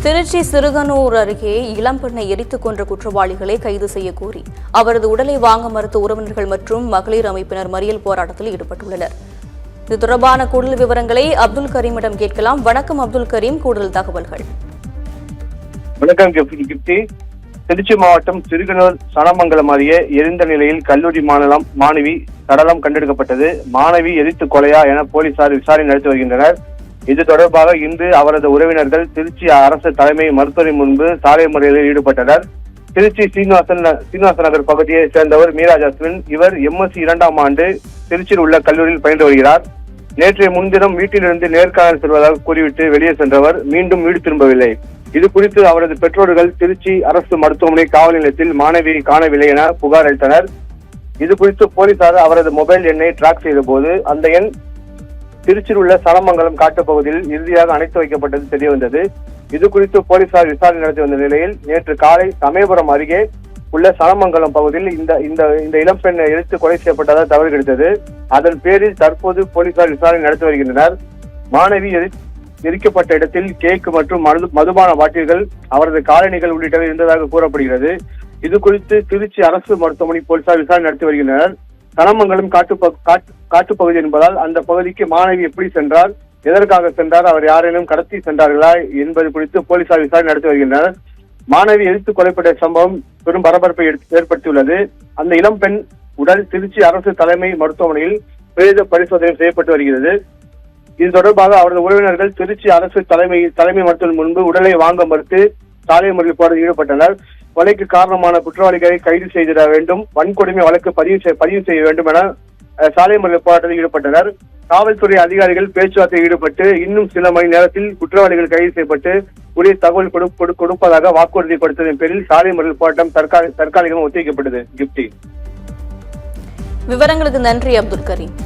திருச்சி சிறுகனூர் அருகே இளம்பெண்ணை எரித்துக் கொன்ற குற்றவாளிகளை கைது செய்ய கோரி அவரது உடலை வாங்க மறுத்த உறவினர்கள் மற்றும் மகளிர் அமைப்பினர் மறியல் போராட்டத்தில் ஈடுபட்டுள்ளனர். இது தொடர்பான கூடுதல் விவரங்களை அப்துல் கரீமிடம் கேட்கலாம். வணக்கம் அப்துல் கரீம், கூடுதல் தகவல்கள். வணக்கம் கிப்தி. திருச்சி மாவட்டம் சிறுகனூர் சனமங்கலம் அருகே எரிந்த நிலையில் கல்லூரி மாணவி சடலம் கண்டெடுக்கப்பட்டது. மாணவி எரித்து கொலையா என போலீசார் விசாரணை நடத்தி வருகின்றனர். இது தொடர்பாக இன்று அவரது உறவினர்கள் திருச்சி அரசு தலைமை மருத்துவமனை முன்பு சாலை மறியலில் ஈடுபட்டனர். திருச்சி சீனிவாச நகர் பகுதியை சேர்ந்தவர் மீரா ஜாஸ்மின். இவர் MSc 2ஆம் ஆண்டு திருச்சியில் உள்ள கல்லூரியில் பயின்று வருகிறார். நேற்றைய முன்தினம் வீட்டிலிருந்து நேர்காணல் செல்வதாக கூறிவிட்டு வெளியே சென்றவர் மீண்டும் வீடு திரும்பவில்லை. இது குறித்து அவரது பெற்றோர்கள் திருச்சி அரசு மருத்துவமனை காவல் நிலையத்தில் மாணவியை காணவில்லை என புகார் அளித்தனர். இது குறித்து போலீசார் அவரது மொபைல் எண்ணை டிராக் செய்த போது அந்த எண் திருச்சியில் உள்ள சனமங்கலம் காட்டு பகுதியில் இறுதியாக அணைத்து வைக்கப்பட்டது தெரியவந்தது. இது குறித்து போலீசார் விசாரணை நடத்தி வந்த நிலையில் நேற்று காலை சமயபுரம் அருகே உள்ள சனமங்கலம் பகுதியில் இந்த இளம்பெண் எரித்து கொலை செய்யப்பட்டதாக தகவல் கிடைத்தது. அதன் பேரில் தற்போது போலீசார் விசாரணை நடத்தி வருகின்றனர். மாணவி எரிக்கப்பட்ட இடத்தில் கேக் மற்றும் மதுபான பாட்டில்கள், அவரது காலணிகள் உள்ளிட்டவை இருந்ததாக கூறப்படுகிறது. இது குறித்து திருச்சி அரசு மருத்துவமனை போலீசார் விசாரணை நடத்தி வருகின்றனர். சனமங்கலம் காட்டுப்பகுதி என்பதால் அந்த பகுதிக்கு மாணவி எப்படி சென்றார், எதற்காக சென்றார், அவர் யாரேனும் கடத்தி சென்றார்களா என்பது குறித்து போலீசார் விசாரணை நடத்தி வருகின்றனர். மாணவி எரித்து கொலைப்பட்ட சம்பவம் பெரும் பரபரப்பை ஏற்படுத்தியுள்ளது. அந்த இளம்பெண் உடல் திருச்சி அரசு தலைமை மருத்துவமனையில் பிரேத பரிசோதனை செய்யப்பட்டு வருகிறது. இது தொடர்பாக அவரது உறவினர்கள் திருச்சி அரசு தலைமை மருத்துவமனை முன்பு உடலை வாங்க மறுத்து சாலை மறியல் போராட்டத்தில் ஈடுபட்டனர். கொலைக்கு காரணமான குற்றவாளிகளை கைது செய்திட வேண்டும், வன்கொடுமை வழக்கு பதிவு செய்ய வேண்டும் என சாலை மறியல் போராட்டத்தில் ஈடுபட்டனர். காவல்துறை அதிகாரிகள் பேச்சுவார்த்தையில் ஈடுபட்டு இன்னும் சில மணி நேரத்தில் குற்றவாளிகள் கைது செய்யப்பட்டு உரிய தகவல் கொடுப்பதாக வாக்குறுதி கொடுத்ததன் பேரில் சாலை மறியல் போராட்டம் தற்காலிகமாக ஒத்திவைக்கப்பட்டது. கிப்தி, விவரங்களுக்கு நன்றி அப்துல் கரீம்.